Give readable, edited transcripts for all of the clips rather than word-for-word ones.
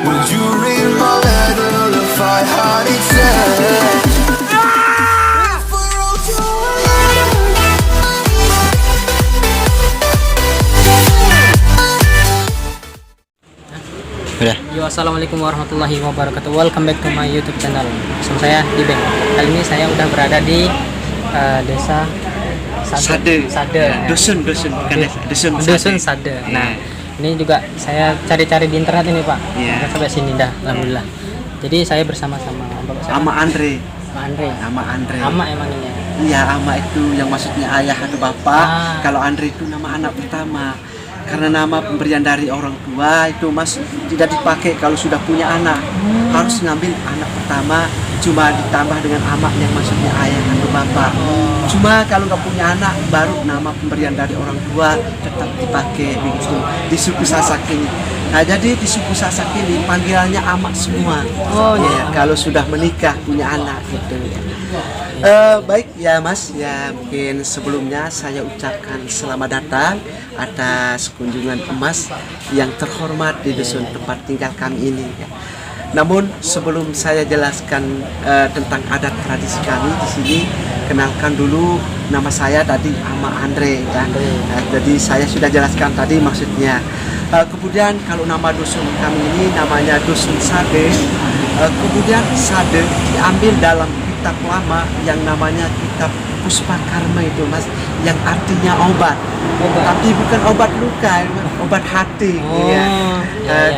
Would you read my letter if I had it said? If I wrote you a Udah. Yo, assalamualaikum warahmatullahi wabarakatuh. Welcome back to my YouTube channel. Bersama saya Dibeng. Kali ini saya udah berada di desa Sade. Dusun bukan desa. Dusun Sade. Nah, ini juga saya cari-cari di internet ini, Pak. Iya. Sampai sini dah, alhamdulillah. Jadi saya bersama-sama Bapak saya. Ama Andre. Ama Andre. Ama Ama emang ini. Iya, Ama itu yang maksudnya ayah atau bapak. Kalau Andre itu nama anak pertama. Karena nama pemberian dari orang tua itu Mas tidak dipakai kalau sudah punya anak. Harus ngambil anak pertama, cuma ditambah dengan ama yang maksudnya ayah atau bapak. Cuma kalau nggak punya anak, baru nama pemberian dari orang tua tetap dipakai begitu di suku Sasak ini. Nah, jadi di suku Sasak ini panggilannya ama semua. Oh ya, kalau sudah menikah punya anak gitu ya. Baik ya Mas, ya mungkin sebelumnya saya ucapkan selamat datang atas kunjungan Mas yang terhormat di dusun tempat tinggal kami ini ya. Namun sebelum saya jelaskan tentang adat tradisi kami di sini, kenalkan dulu nama saya tadi Ama Andre ya. Jadi saya sudah jelaskan tadi maksudnya. Kemudian kalau nama dusun kami ini namanya Dusun Sade. Kemudian Sade diambil dalam kitab lama yang namanya kitab Puspa Karma itu Mas, yang artinya obat. Tapi bukan obat luka, obat hati.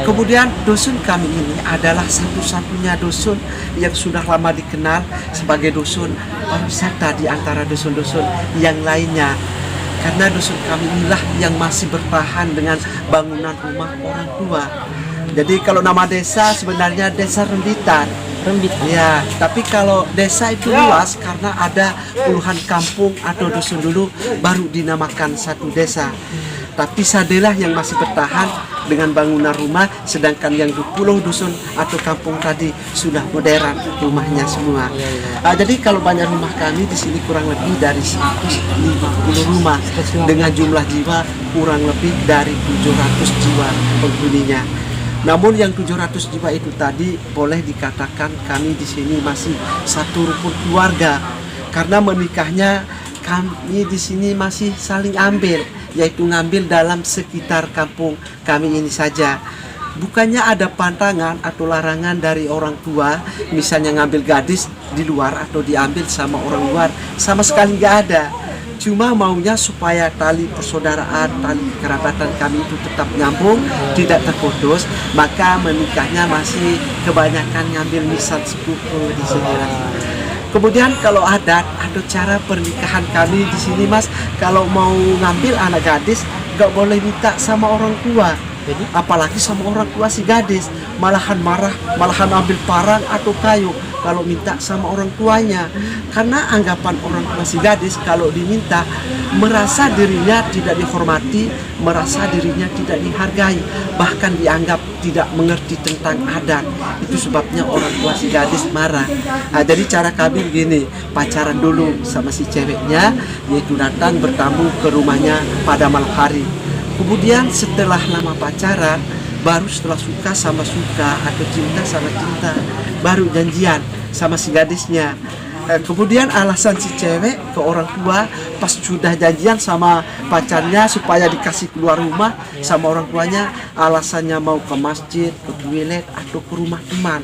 Kemudian dusun kami ini adalah satu-satunya dusun yang sudah lama dikenal sebagai dusun pariwisata di antara dusun-dusun yang lainnya. Karena dusun kami inilah yang masih bertahan dengan bangunan rumah orang tua. Jadi kalau nama desa sebenarnya Desa Rembitan. Ya, tapi kalau desa itu luas karena ada puluhan kampung atau dusun dulu baru dinamakan satu desa. Tapi Sadelah yang masih bertahan dengan bangunan rumah, sedangkan yang 20 dusun atau kampung tadi sudah modern rumahnya semua. Jadi kalau banyak rumah kami di sini kurang lebih dari 150 rumah dengan jumlah jiwa kurang lebih dari 700 jiwa penghuninya. Namun yang 700 jiwa itu tadi boleh dikatakan kami di sini masih satu rukun keluarga, karena menikahnya kami di sini masih saling ambil, yaitu ngambil dalam sekitar kampung kami ini saja. Bukannya ada pantangan atau larangan dari orang tua, misalnya ngambil gadis di luar atau diambil sama orang luar, sama sekali nggak ada. Cuma maunya supaya tali persaudaraan, tali kerabatan kami itu tetap nyambung, tidak terputus, maka menikahnya masih kebanyakan ngambil misal sepupu di sini. Kemudian kalau adat atau cara pernikahan kami di sini Mas, kalau mau ngambil anak gadis nggak boleh minta sama orang tua. Apalagi sama orang tua si gadis, malahan marah, malahan ambil parang atau kayu kalau minta sama orang tuanya. Karena anggapan orang tua si gadis kalau diminta merasa dirinya tidak dihormati, merasa dirinya tidak dihargai, bahkan dianggap tidak mengerti tentang adat. Itu sebabnya orang tua si gadis marah. Nah, jadi cara kami begini, pacaran dulu sama si ceweknya, yaitu datang bertamu ke rumahnya pada malam hari. Kemudian setelah lama pacaran, baru setelah suka sama suka atau cinta sama cinta, baru janjian sama si gadisnya. Kemudian alasan si cewek ke orang tua pas sudah janjian sama pacarnya supaya dikasih keluar rumah sama orang tuanya, alasannya mau ke masjid, ke toilet atau ke rumah teman.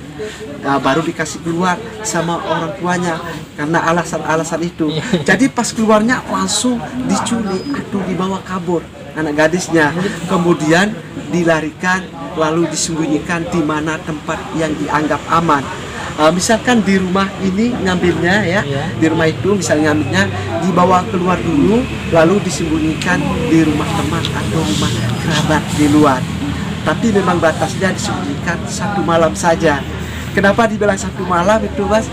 Nah, baru dikasih keluar sama orang tuanya karena alasan-alasan itu. Jadi pas keluarnya langsung diculik atau dibawa kabur anak gadisnya, kemudian dilarikan lalu disembunyikan di mana tempat yang dianggap aman. Misalkan di rumah ini ngambilnya ya, di rumah itu misalnya ngambilnya dibawa keluar dulu lalu disembunyikan di rumah teman atau rumah kerabat di luar. Tapi memang batasnya disembunyikan 1 malam saja. Kenapa dibilang 1 malam itu Mas?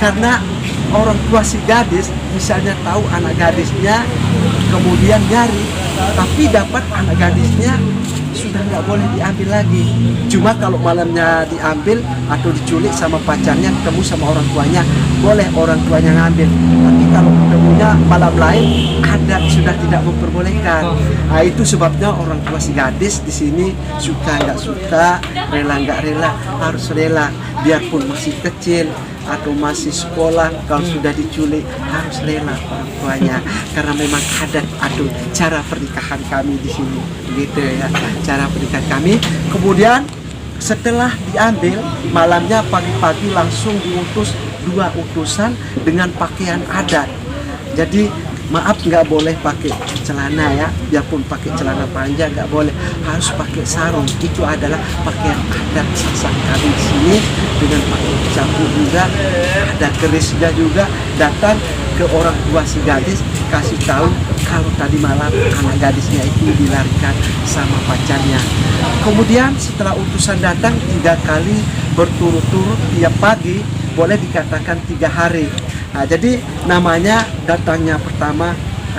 Karena orang tua si gadis misalnya tahu anak gadisnya, kemudian nyari, tapi dapat anak gadisnya sudah nggak boleh diambil lagi. Cuma kalau malamnya diambil atau diculik sama pacarnya, ketemu sama orang tuanya, boleh orang tuanya ngambil. Tapi kalau ketemunya malam lain, adat sudah tidak memperbolehkan. Nah, itu sebabnya orang tua si gadis di sini suka nggak suka, rela nggak rela, harus rela. Biarpun masih kecil atau masih sekolah, kalau sudah diculik harus rela orang tuanya, karena memang adat atau cara pernikahan kami di sini, gitu ya, cara pernikahan kami. Kemudian setelah diambil malamnya, pagi-pagi langsung diutus 2 utusan dengan pakaian adat. Jadi maaf, nggak boleh pakai celana ya, biarpun pakai celana panjang nggak boleh, harus pakai sarung. Itu adalah pakaian adat Sasak kami di sini, dengan pakai campur juga, ada kerisnya juga. Datang ke orang tua si gadis, kasih tahu kalau tadi malam anak gadisnya itu dilarikan sama pacarnya. Kemudian setelah utusan datang 3 kali berturut-turut tiap pagi, boleh dikatakan 3 hari. Nah, jadi namanya datangnya pertama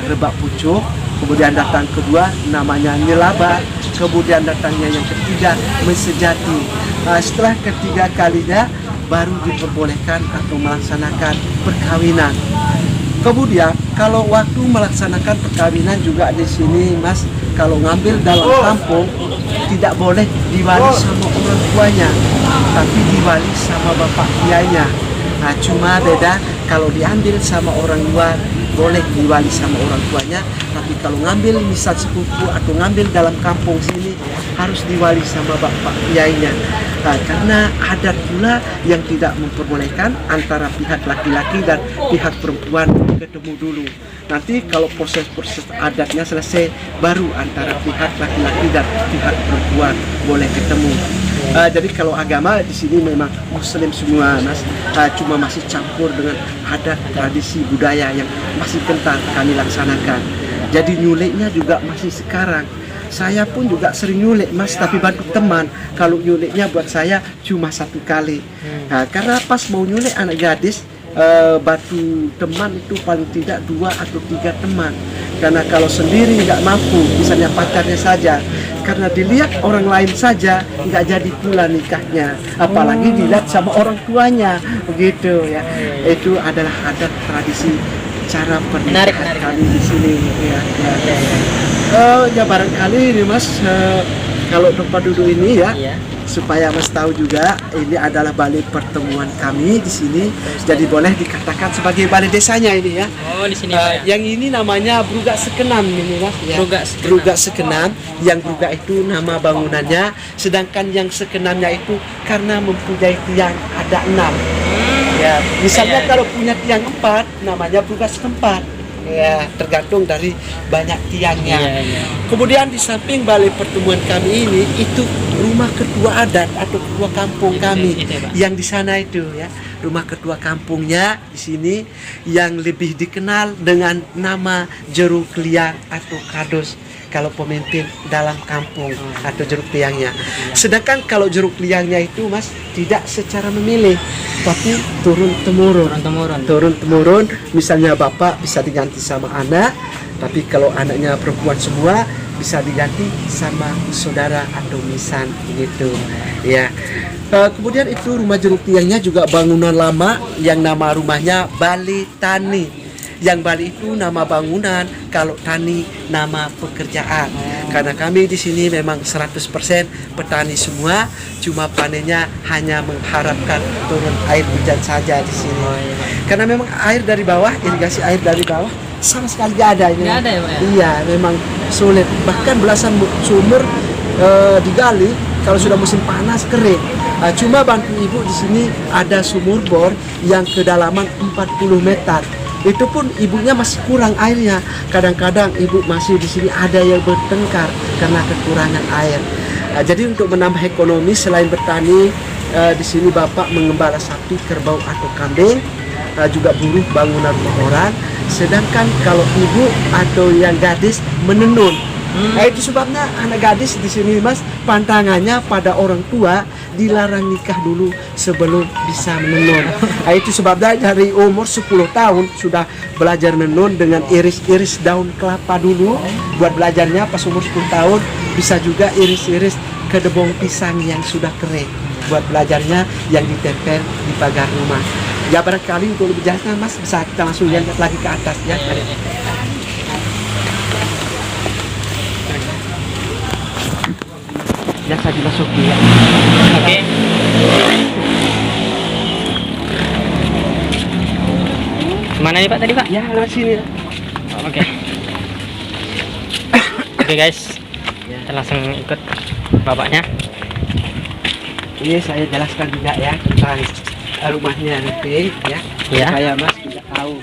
rebak pucuk, kemudian datang kedua namanya nyelabat, kemudian datangnya yang ketiga mesejati. Nah, setelah ketiga kalinya baru diperbolehkan atau melaksanakan perkawinan. Kemudian kalau waktu melaksanakan perkawinan juga di sini Mas, kalau ngambil dalam kampung tidak boleh diwali sama orang tuanya, tapi diwali sama bapak kiainya. Nah, cuma beda kalau diambil sama orang luar boleh diwali sama orang tuanya, tapi kalau ngambil misal sepupu atau ngambil dalam kampung sini harus diwali sama bapak kiainya. Nah, karena adat pula yang tidak memperbolehkan antara pihak laki-laki dan pihak perempuan ketemu dulu. Nanti kalau proses-proses adatnya selesai, baru antara pihak laki-laki dan pihak perempuan boleh ketemu. Jadi kalau agama di sini memang Muslim semua Mas, cuma masih campur dengan adat tradisi budaya yang masih kental kami laksanakan. Jadi nyuliknya juga masih sekarang. Saya pun juga sering nyulik Mas, tapi bantu teman. Kalau nyuliknya buat saya cuma 1 kali. Nah, karena pas mau nyulik anak gadis, batu teman itu paling tidak 2 atau 3 teman. Karena kalau sendiri nggak mampu, misalnya pacarnya saja, karena dilihat orang lain saja nggak jadi pula nikahnya, apalagi dilihat sama orang tuanya, begitu ya. Itu adalah adat tradisi cara pernikahan kami di sini ya. Ya barangkali ini Mas, kalau tempat duduk ini ya, supaya Mas tahu juga ini adalah balai pertemuan kami di sini. Jadi boleh dikatakan sebagai balai desanya ini ya. Oh, di sini yang ini namanya Brugak Sekenam ini Mas ya. Brugak Sekenam. Yang Brugak itu nama bangunannya, sedangkan yang Sekenamnya itu karena mempunyai tiang ada 6. Ya, misalnya kalau punya tiang 4 namanya Brugak Sekeempat. Ya, tergantung dari banyak tiangnya. Kemudian di samping balai pertemuan kami ini itu rumah ketua adat atau ketua kampung kami yang di sana itu ya. Rumah ketua kampungnya di sini yang lebih dikenal dengan nama Jeruk Liang atau Kados kalau pemimpin dalam kampung atau jeruk liangnya. Sedangkan kalau jeruk liangnya itu Mas tidak secara memilih, tapi turun temurun. Misalnya bapak bisa diganti sama anak, tapi kalau anaknya perempuan semua bisa diganti sama saudara atau misan gitu ya. Kemudian itu rumah jeruk liangnya juga bangunan lama yang nama rumahnya Bali Tani. Yang Bali itu nama bangunan, kalau Tani nama pekerjaan. Karena kami di sini memang 100% petani semua, cuma panennya hanya mengharapkan turun air hujan saja di sini. Karena memang air dari bawah, irigasi air dari bawah sama sekali nggak ada ini. Nggak ada ya, Pak, ya? Iya, memang sulit. Bahkan belasan sumur digali, kalau sudah musim panas kering. Cuma bantu ibu di sini ada sumur bor yang kedalaman 40 meter. Itu pun ibunya masih kurang airnya. Kadang-kadang ibu masih di sini ada yang bertengkar karena kekurangan air. Jadi untuk menambah ekonomi selain bertani, di sini bapak mengembala sapi, kerbau atau kambing, juga buruh bangunan rumah orang. Sedangkan kalau ibu atau yang gadis menenun Nah, itu sebabnya anak gadis di sini Mas, pantangannya pada orang tua dilarang nikah dulu sebelum bisa menenun. Nah, itu sebabnya dari umur 10 tahun sudah belajar menenun dengan iris-iris daun kelapa dulu buat belajarnya. Pas umur 10 tahun bisa juga iris-iris kedebong pisang yang sudah kering buat belajarnya yang ditempel di pagar rumah. Ya barangkali untuk lebih jelasnya Mas bisa kita langsung lihat lagi ke atas ya. Ya saya dimasuki ya. Oke. Mana nih Pak tadi Pak? Ya lewat sini ya. Oke. Oke guys, kita langsung ikut bapaknya. Ini saya jelaskan juga ya tentang rumahnya nanti ya. Ya. Supaya Mas tidak tahu.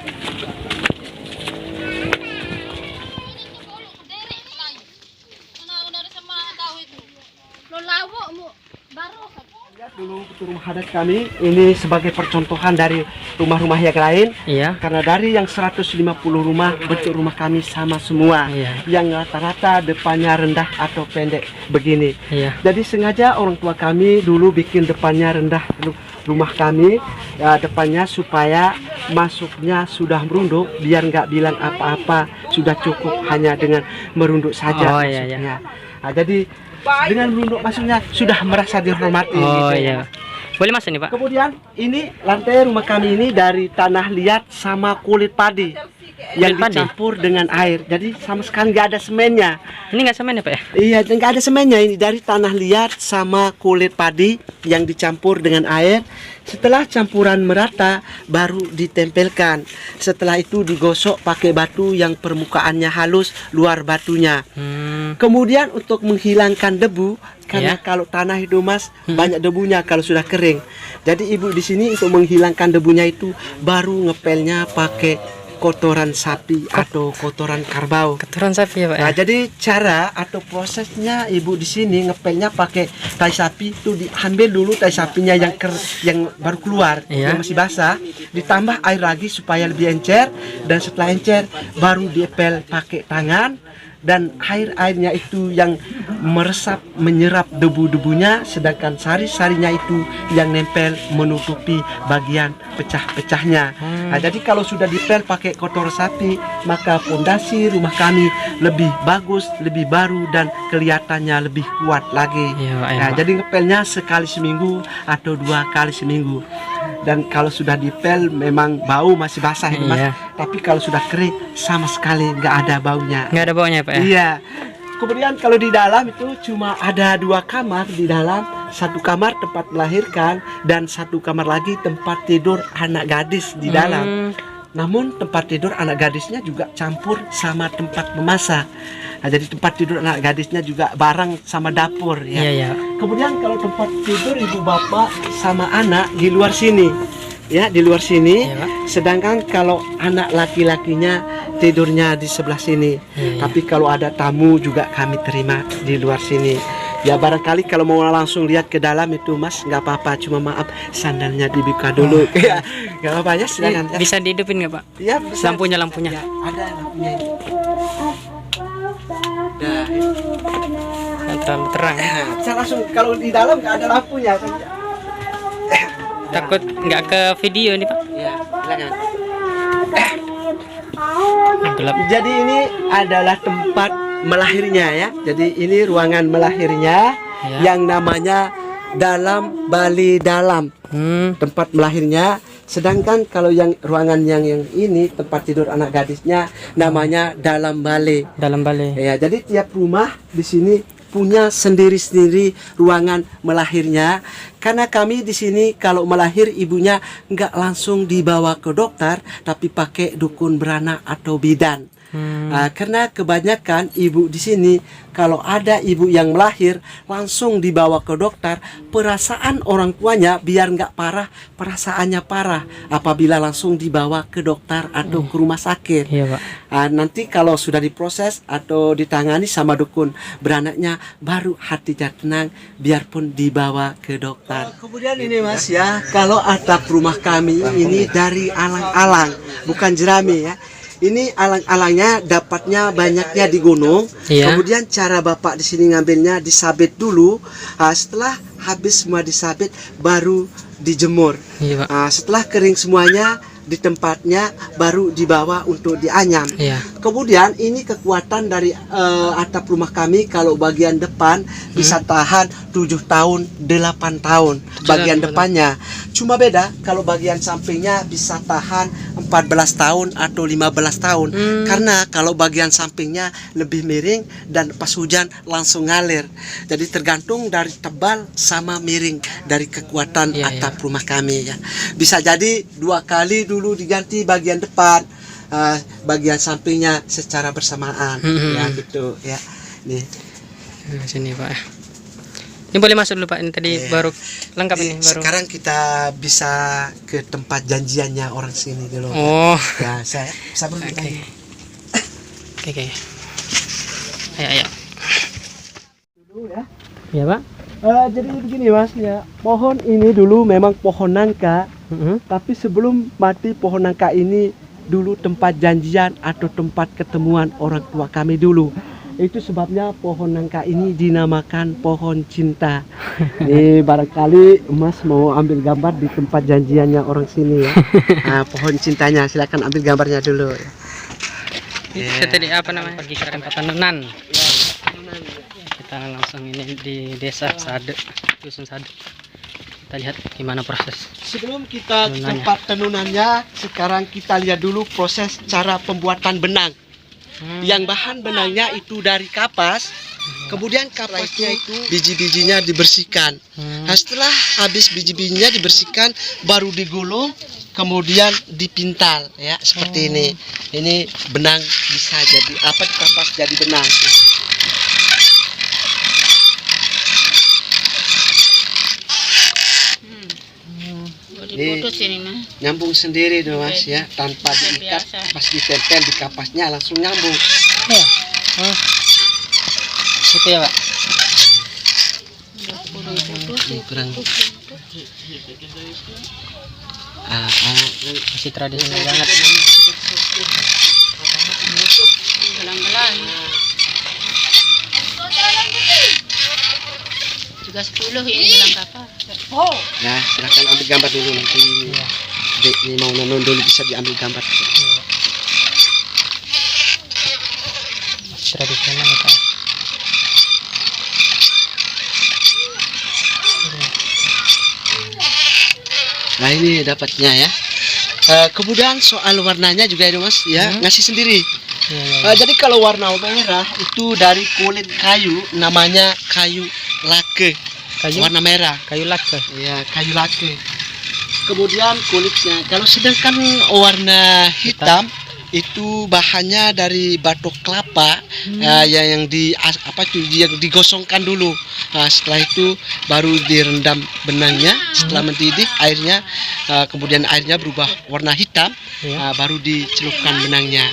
Lihat dulu betul rumah adat kami ini sebagai percontohan dari rumah-rumah yang lain. Iya. Karena dari yang 150 rumah bentuk rumah kami sama semua. Iya. Yang rata-rata depannya rendah atau pendek begini. Iya. Jadi sengaja orang tua kami dulu bikin depannya rendah rumah kami ya, depannya supaya masuknya sudah merunduk biar nggak bilang apa-apa, sudah cukup hanya dengan merunduk saja Oh, iya, masuknya. Nah, jadi dengan merunduk masuknya sudah merasa dihormati. Oh gitu. iya. Boleh masuk nih Pak? Kemudian ini lantai rumah kami ini dari tanah liat sama kulit padi yang Kulit padi? dicampur dengan air. Jadi sama sekali nggak ada semennya. Ini nggak semen ya Pak ya? Iya, nggak ada semennya. Ini dari tanah liat sama kulit padi yang dicampur dengan air. Setelah campuran merata, baru ditempelkan. Setelah itu digosok pakai batu yang permukaannya halus, luar batunya. Kemudian untuk menghilangkan debu, karena Iya. kalau tanah itu Mas banyak debunya kalau sudah kering. Jadi ibu di sini untuk menghilangkan debunya itu baru ngepelnya pakai kotoran sapi atau kotoran kerbau. Keturunan sapi ya Pak ya? Nah, jadi cara atau prosesnya ibu di sini ngepelnya pakai tai sapi itu diambil dulu tai sapinya yang yang baru keluar, Iya. yang masih basah, ditambah air lagi supaya lebih encer, dan setelah encer baru diepel pakai tangan, dan airnya itu yang meresap menyerap debu-debunya, sedangkan sari-sarinya itu yang nempel menutupi bagian pecah-pecahnya. Nah, jadi kalau sudah dipel pakai kotor sapi, maka pondasi rumah kami lebih bagus, lebih baru, dan kelihatannya lebih kuat lagi. Iya, Pak, iya, Nah, Pak. jadi ngepelnya sekali seminggu atau 2 kali seminggu. Dan kalau sudah dipel memang bau masih basah ini Mas. Iya. Tapi kalau sudah kering sama sekali nggak ada baunya. Nggak ada baunya ya Pak ya? Iya. Kemudian kalau di dalam itu cuma ada 2 kamar di dalam. Satu kamar tempat melahirkan dan satu kamar lagi tempat tidur anak gadis di dalam. Namun tempat tidur anak gadisnya juga campur sama tempat memasak. Nah, jadi tempat tidur anak gadisnya juga bareng sama dapur ya. Iya, iya. Kemudian kalau tempat tidur ibu bapak sama anak di luar sini. Ya, di luar sini. Iya, Pak. Sedangkan kalau anak laki-lakinya tidurnya di sebelah sini. Iya. Tapi kalau ada tamu juga kami terima di luar sini. Ya barangkali kalau mau langsung lihat ke dalam itu Mas nggak apa-apa, cuma maaf sandalnya dibuka dulu. Ya nggak apa-apa ya, silakan. Ya. Bisa dihidupin nggak Pak? Ya, bisa. Lampunya. Ya, ada lampunya ini. Nah, Nggak terlalu terang. bisa langsung kalau di dalam nggak ada lampunya. Takut nggak ke video nih Pak? Ya, silakan. Gelap. Jadi ini adalah tempat melahirnya ya. Jadi ini ruangan melahirnya Ya. yang namanya dalam Bali dalam. Tempat melahirnya. Sedangkan kalau yang ruangan yang ini tempat tidur anak gadisnya namanya dalam Bali. Dalam balai. Ya, jadi tiap rumah di sini punya sendiri-sendiri ruangan melahirnya. Karena kami di sini kalau melahir ibunya nggak langsung dibawa ke dokter, tapi pakai dukun beranak atau bidan. Karena kebanyakan ibu di sini kalau ada ibu yang melahir langsung dibawa ke dokter, perasaan orang tuanya biar nggak parah, perasaannya parah apabila langsung dibawa ke dokter atau ke rumah sakit. Iya Pak. Nanti kalau sudah diproses atau ditangani sama dukun beranaknya, baru hatinya tenang biarpun dibawa ke dokter. Kemudian ini Mas ya, kalau atap rumah kami ini dari alang-alang, bukan jerami ya. ini alang-alangnya dapatnya banyaknya di gunung. Iya. Kemudian cara Bapak di sini ngambilnya disabit dulu. Setelah habis semua disabit baru dijemur. Iya, Pak. Setelah kering semuanya di tempatnya baru dibawa untuk dianyam. Iya. Kemudian ini kekuatan dari atap rumah kami, kalau bagian depan bisa tahan 7 tahun 8 tahun bagian depannya. Cuma beda kalau bagian sampingnya bisa tahan 14 tahun atau 15 tahun. Karena kalau bagian sampingnya lebih miring dan pas hujan langsung ngalir. Jadi tergantung dari tebal sama miring dari kekuatan Iya, atap rumah kami ya. Bisa jadi 2 kali dulu diganti bagian depan, bagian sampingnya secara bersamaan ya gitu ya. Nih Nah, sini Pak. Ini boleh masuk dulu Pak. Ini tadi baru lengkap ini baru. sekarang kita bisa ke tempat janjiannya orang sini dulu. Oh. Ya saya sabar dulu. Oke. Oke. Ayo. Dulu ya. Iya Pak. Jadi begini Mas ya, pohon ini dulu memang pohon nangka, tapi sebelum mati pohon nangka ini dulu tempat janjian atau tempat ketemuan orang tua kami dulu. Itu sebabnya pohon nangka ini dinamakan pohon cinta. Nih barangkali Mas mau ambil gambar di tempat janjiannya orang sini ya. Pohon cintanya, silakan ambil gambarnya dulu. Kita tadi apa namanya? Pergi ke tempat tenunan. Kita langsung ini di desa Sade, dusun Sade. Kita lihat gimana proses. Sebelum kita ke tempat tenunannya, sekarang kita lihat dulu proses cara pembuatan benang. Yang bahan benangnya itu dari kapas, kemudian kapasnya itu biji-bijinya dibersihkan. Nah, setelah habis biji-bijinya dibersihkan, baru digulung, kemudian dipintal ya seperti ini. Ini benang bisa jadi apa, kapas jadi benang. Diputus ini mah. Nyambung sendiri tuh Mas ya, tanpa diikat, pas ditempel di kapasnya langsung nyambung. Ya. Itu ya Pak. Ini kurang Masih tradisional banget. Gelang-gelang. Juga 10 ini gelang kapas. ya, silahkan ambil gambar dulu nanti ini. Dek, ini mau nenun dulu bisa diambil gambar. Masih tradisional ya Pak. Nah ini dapatnya ya. Kemudian soal warnanya juga ya Mas ya, ngasih sendiri. Jadi kalau warna merah itu dari kulit kayu, namanya kayu lake. Kayu Warna merah. kayu lake. Ya, kayu lake. Kemudian kulitnya. Kalau sedangkan warna hitam itu bahannya dari batok kelapa yang yang digosongkan dulu. Nah, setelah itu baru direndam benangnya. Setelah mendidih airnya, kemudian airnya berubah warna hitam, baru dicelupkan benangnya.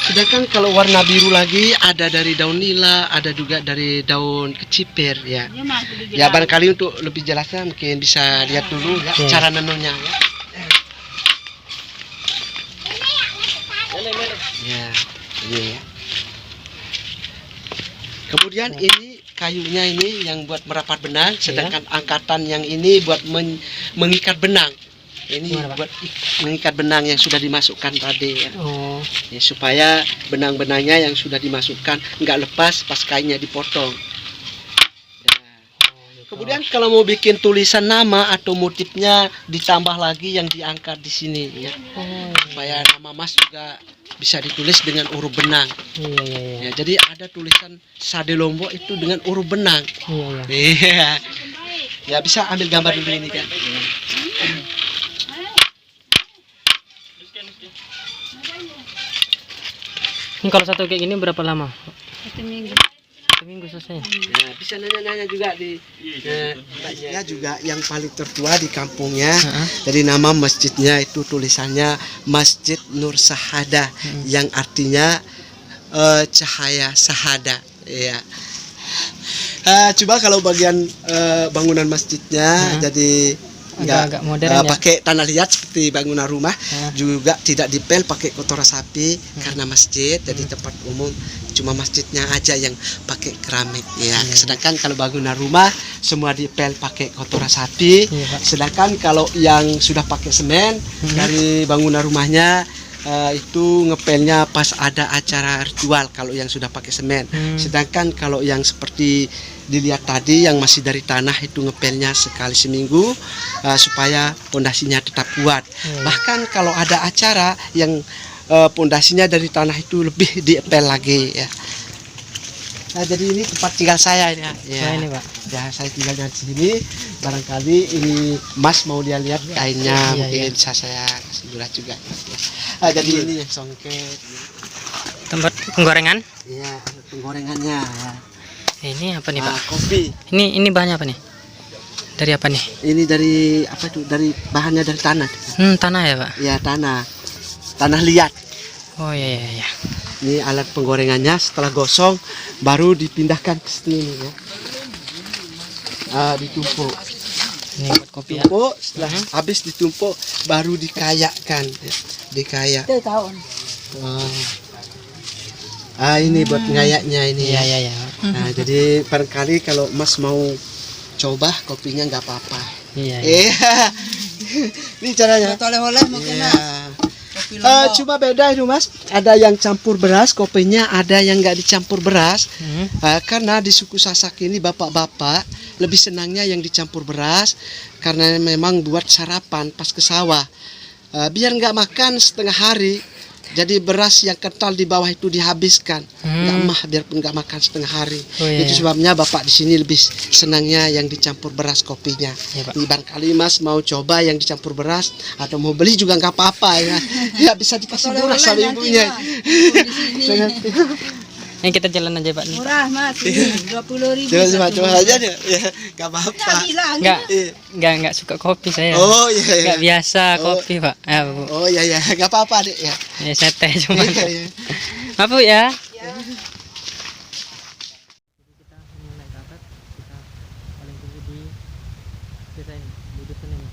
Sedangkan kalau warna biru lagi ada dari daun nila, ada juga dari daun kecipir ya. Ya barangkali untuk lebih jelasnya mungkin bisa lihat dulu ya, cara nenunnya ya. Ya, ini ya. Kemudian ini kayunya ini yang buat merapat benang, sedangkan angkatan yang ini buat mengikat benang. Ini buat mengikat benang yang sudah dimasukkan tadi ya. Ya, supaya benang-benangnya yang sudah dimasukkan nggak lepas pas kainnya dipotong. Ya. Kemudian kalau mau bikin tulisan nama atau motifnya ditambah lagi yang diangkat di sini ya. Supaya nama Mas juga bisa ditulis dengan huruf benang. Ya, jadi ada tulisan Sade Lombok itu dengan huruf benang. Iya. Ya bisa ambil gambar dulu ini kan. Ini kalau satu kayak gini berapa lama? 1 minggu. 1 minggu selesai. Ya, bisa nanya-nanya juga di ya juga yang paling tertua di kampungnya. Jadi nama masjidnya itu tulisannya Masjid Nur Sahada, yang artinya cahaya sahada. Ya. Coba kalau bagian bangunan masjidnya, jadi agak modern ya. pakai tanah liat seperti bangunan rumah, juga tidak dipel pakai kotoran sapi karena masjid jadi tempat umum, cuma masjidnya aja yang pakai keramik ya. Sedangkan kalau bangunan rumah semua dipel pakai kotoran sapi. Sedangkan kalau yang sudah pakai semen dari bangunan rumahnya itu ngepelnya pas ada acara ritual kalau yang sudah pakai semen. Sedangkan kalau yang seperti dilihat tadi yang masih dari tanah itu ngepelnya sekali seminggu supaya pondasinya tetap kuat. Bahkan kalau ada acara yang pondasinya dari tanah itu lebih diepel lagi ya. Nah, jadi ini tempat tinggal saya ini ya. Ini Pak. Ya, saya tinggalnya di sini. Barangkali ini Mas mau dia lihat kainnya, mungkin bisa saya kasih lihat juga. Jadi ini yang songket. Tempat penggorengan. Iya, penggorengannya ya. Ini apa nih Pak? Kopi. Ini bahannya apa nih? Dari apa nih? Ini dari apa tuh? Dari bahannya dari tanah. Tanah ya Pak? Ya, tanah. Tanah liat. Oh iya iya iya. Ini alat penggorengannya, setelah gosong baru dipindahkan ke sini ya. Ditumpuk. Ini buat kopi ya. Tumpuk, setelah habis ditumpuk baru dikayakkan ya. Dikayak. Ini buat ngayaknya ini Iya ya. iya iya. Nah, jadi barangkali kalau Mas mau coba kopinya nggak apa-apa. Iya. Ini caranya. Oleh-oleh mungkin Iya. kopi lombok. Cuma beda itu Mas, ada yang campur beras kopinya, ada yang nggak dicampur beras. Karena di suku Sasak ini bapak-bapak lebih senangnya yang dicampur beras karena memang buat sarapan pas ke sawah. Biar nggak makan setengah hari, jadi beras yang kental di bawah itu dihabiskan, nggak mah biarpun nggak makan setengah hari. Itu sebabnya bapak di sini lebih senangnya yang dicampur beras kopinya. Barangkali Mas mau coba yang dicampur beras atau mau beli juga nggak apa-apa ya. Ya bisa dikasih murah sama ibunya. Ini kita jalan aja Pak. Murah Mas, 20.000. Coba aja deh, ya nggak apa-apa. Enggak suka kopi saya. Oh iya. Enggak biasa kopi Pak. Ya, Bu. Oh iya nggak apa-apa deh ya. Ya saya teh cuma. Iya. Maaf Bu ya. Kita naik ke atas, kita paling tinggi di desa ini, di dusun ini.